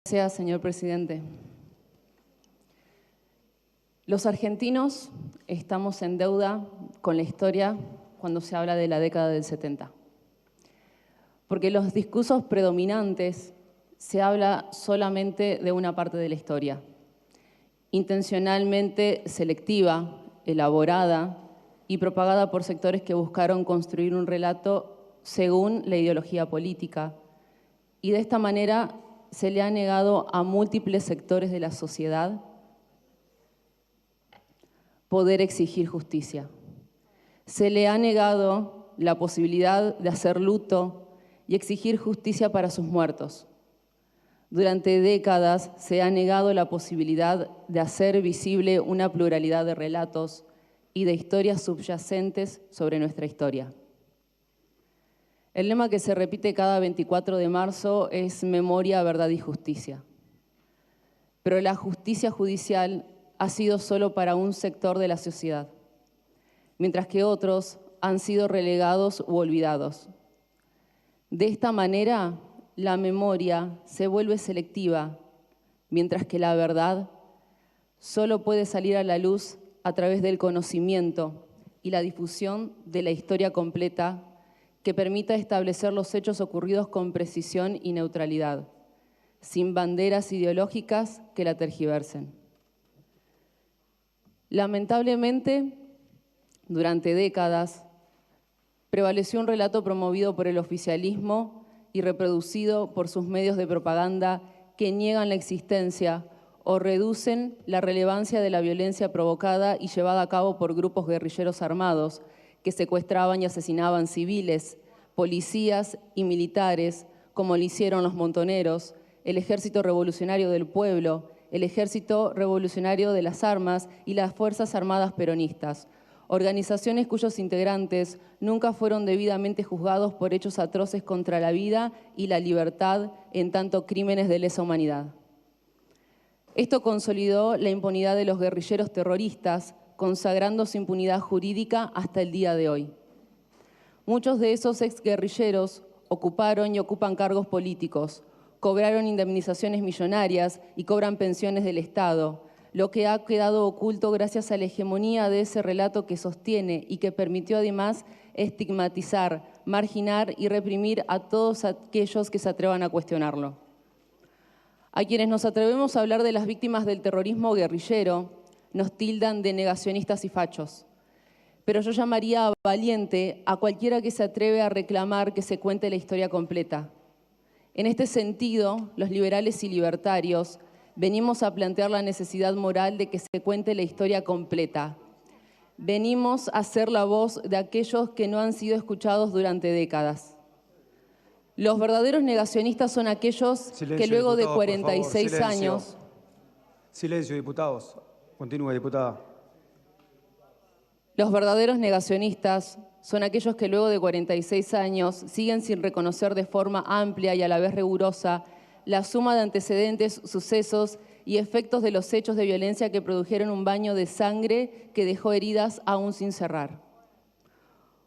Gracias, señor presidente. Los argentinos estamos en deuda con la historia cuando se habla de la década del 70. Porque los discursos predominantes se habla solamente de una parte de la historia, intencionalmente selectiva, elaborada y propagada por sectores que buscaron construir un relato según la ideología política. Y de esta manera se le ha negado a múltiples sectores de la sociedad poder exigir justicia. Se le ha negado la posibilidad de hacer luto y exigir justicia para sus muertos. Durante décadas se ha negado la posibilidad de hacer visible una pluralidad de relatos y de historias subyacentes sobre nuestra historia. El lema que se repite cada 24 de marzo es memoria, verdad y justicia. Pero la justicia judicial ha sido solo para un sector de la sociedad, mientras que otros han sido relegados u olvidados. De esta manera, la memoria se vuelve selectiva, mientras que la verdad solo puede salir a la luz a través del conocimiento y la difusión de la historia completa que permita establecer los hechos ocurridos con precisión y neutralidad, sin banderas ideológicas que la tergiversen. Lamentablemente, durante décadas, prevaleció un relato promovido por el oficialismo y reproducido por sus medios de propaganda que niegan la existencia o reducen la relevancia de la violencia provocada y llevada a cabo por grupos guerrilleros armados que secuestraban y asesinaban civiles, policías y militares, como lo hicieron los montoneros, el Ejército Revolucionario del Pueblo, el Ejército Revolucionario de las Armas y las Fuerzas Armadas Peronistas, organizaciones cuyos integrantes nunca fueron debidamente juzgados por hechos atroces contra la vida y la libertad, en tanto crímenes de lesa humanidad. Esto consolidó la impunidad de los guerrilleros terroristas, consagrando su impunidad jurídica hasta el día de hoy. Muchos de esos exguerrilleros ocuparon y ocupan cargos políticos, cobraron indemnizaciones millonarias y cobran pensiones del Estado, lo que ha quedado oculto gracias a la hegemonía de ese relato que sostiene y que permitió además estigmatizar, marginar y reprimir a todos aquellos que se atrevan a cuestionarlo. A quienes nos atrevemos a hablar de las víctimas del terrorismo guerrillero, nos tildan de negacionistas y fachos. Pero yo llamaría valiente a cualquiera que se atreve a reclamar que se cuente la historia completa. En este sentido, los liberales y libertarios venimos a plantear la necesidad moral de que se cuente la historia completa. Venimos a ser la voz de aquellos que no han sido escuchados durante décadas. Los verdaderos negacionistas son aquellos que luego de 46 años... Silencio, diputados. Continúe, diputada. Los verdaderos negacionistas son aquellos que luego de 46 años siguen sin reconocer de forma amplia y a la vez rigurosa la suma de antecedentes, sucesos y efectos de los hechos de violencia que produjeron un baño de sangre que dejó heridas aún sin cerrar.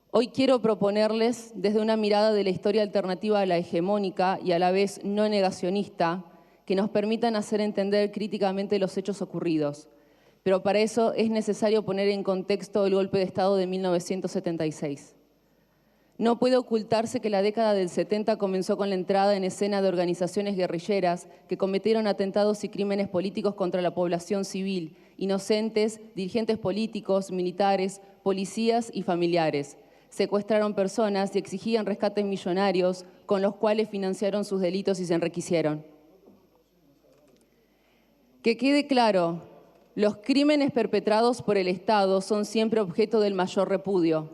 Hoy quiero proponerles, desde una mirada de la historia alternativa a la hegemónica y a la vez no negacionista, que nos permitan hacer entender críticamente los hechos ocurridos. Pero para eso es necesario poner en contexto el golpe de Estado de 1976. No puede ocultarse que la década del 70 comenzó con la entrada en escena de organizaciones guerrilleras que cometieron atentados y crímenes políticos contra la población civil, inocentes, dirigentes políticos, militares, policías y familiares. Secuestraron personas y exigían rescates millonarios con los cuales financiaron sus delitos y se enriquecieron. Que quede claro, los crímenes perpetrados por el Estado son siempre objeto del mayor repudio.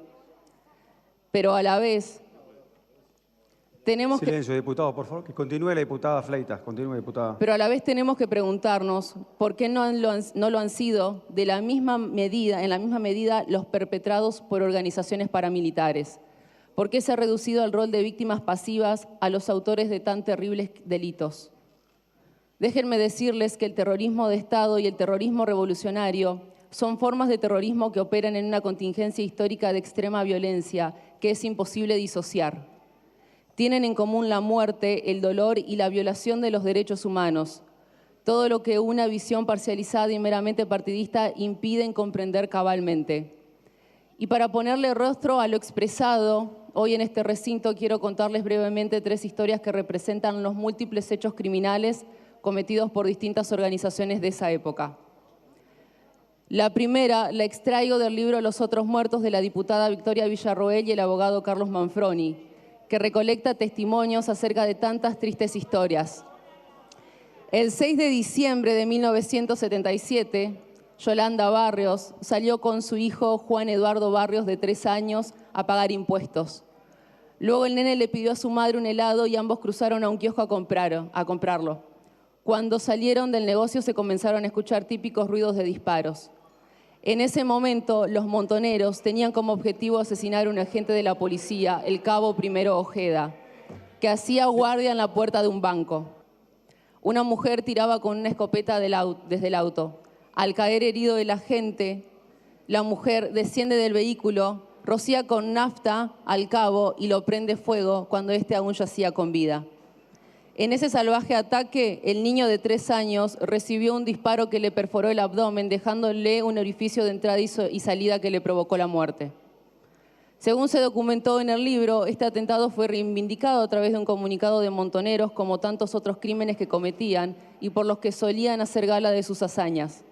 Pero a la vez tenemos Silencio, diputado, por favor, que continúe la diputada Fleitas. Continúe, diputada. Pero a la vez tenemos que preguntarnos por qué no lo han sido en la misma medida los perpetrados por organizaciones paramilitares. ¿Por qué se ha reducido el rol de víctimas pasivas a los autores de tan terribles delitos? Déjenme decirles que el terrorismo de Estado y el terrorismo revolucionario son formas de terrorismo que operan en una contingencia histórica de extrema violencia que es imposible disociar. tienen en común la muerte, el dolor y la violación de los derechos humanos. Todo lo que una visión parcializada y meramente partidista impiden comprender cabalmente. Y para ponerle rostro a lo expresado, hoy en este recinto quiero contarles brevemente 3 historias que representan los múltiples hechos criminales cometidos por distintas organizaciones de esa época. La primera la extraigo del libro Los otros muertos de la diputada Victoria Villarroel y el abogado Carlos Manfroni, que recolecta testimonios acerca de tantas tristes historias. El 6 de diciembre de 1977, Yolanda Barrios salió con su hijo Juan Eduardo Barrios, de 3 años, a pagar impuestos. Luego el nene le pidió a su madre un helado y ambos cruzaron a un kiosco a comprarlo. Cuando salieron del negocio se comenzaron a escuchar típicos ruidos de disparos. En ese momento, los montoneros tenían como objetivo asesinar a un agente de la policía, el cabo Primero Ojeda, que hacía guardia en la puerta de un banco. Una mujer tiraba con una escopeta desde el auto. Al caer herido el agente, la mujer desciende del vehículo, rocía con nafta al cabo y lo prende fuego cuando éste aún yacía con vida. En ese salvaje ataque, el niño de 3 años recibió un disparo que le perforó el abdomen, dejándole un orificio de entrada y salida que le provocó la muerte. Según se documentó en el libro, este atentado fue reivindicado a través de un comunicado de montoneros, como tantos otros crímenes que cometían y por los que solían hacer gala de sus hazañas.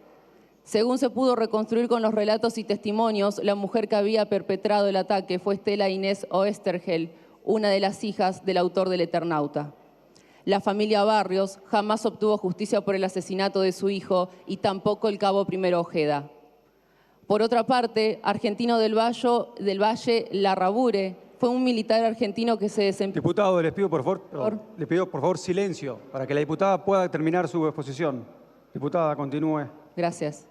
Según se pudo reconstruir con los relatos y testimonios, la mujer que había perpetrado el ataque fue Estela Inés Oesterheld, una de las hijas del autor del Eternauta. La familia Barrios jamás obtuvo justicia por el asesinato de su hijo y tampoco el cabo Primero Ojeda. Por otra parte, Argentino del Valle Larrabure fue un militar argentino que se desempeñó... Diputado, les pido por favor silencio para que la diputada pueda terminar su exposición. Diputada, continúe. Gracias.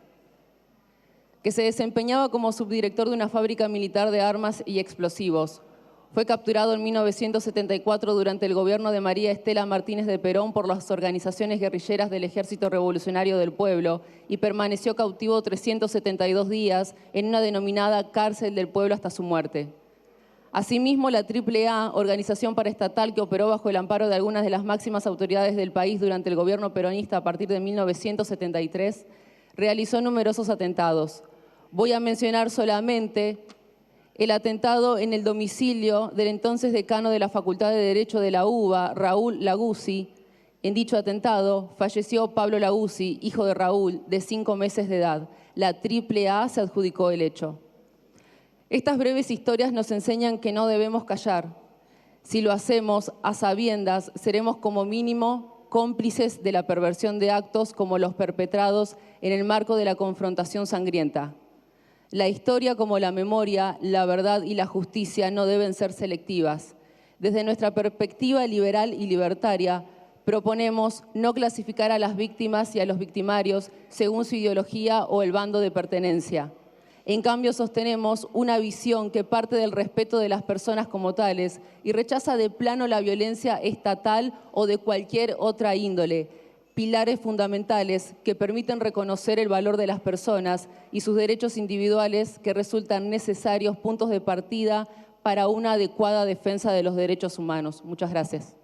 Que se desempeñaba como subdirector de una fábrica militar de armas y explosivos. Fue capturado en 1974 durante el gobierno de María Estela Martínez de Perón por las organizaciones guerrilleras del Ejército Revolucionario del Pueblo y permaneció cautivo 372 días en una denominada cárcel del pueblo hasta su muerte. Asimismo, la AAA, organización paraestatal que operó bajo el amparo de algunas de las máximas autoridades del país durante el gobierno peronista a partir de 1973, realizó numerosos atentados. Voy a mencionar solamente el atentado en el domicilio del entonces decano de la Facultad de Derecho de la UBA, Raúl Laguzzi. En dicho atentado falleció Pablo Laguzzi, hijo de Raúl, de 5 meses de edad. La AAA se adjudicó el hecho. Estas breves historias nos enseñan que no debemos callar. Si lo hacemos a sabiendas, seremos como mínimo cómplices de la perversión de actos como los perpetrados en el marco de la confrontación sangrienta. La historia, como la memoria, la verdad y la justicia no deben ser selectivas. Desde nuestra perspectiva liberal y libertaria, proponemos no clasificar a las víctimas y a los victimarios según su ideología o el bando de pertenencia. En cambio, sostenemos una visión que parte del respeto de las personas como tales y rechaza de plano la violencia estatal o de cualquier otra índole, pilares fundamentales que permiten reconocer el valor de las personas y sus derechos individuales que resultan necesarios puntos de partida para una adecuada defensa de los derechos humanos. Muchas gracias.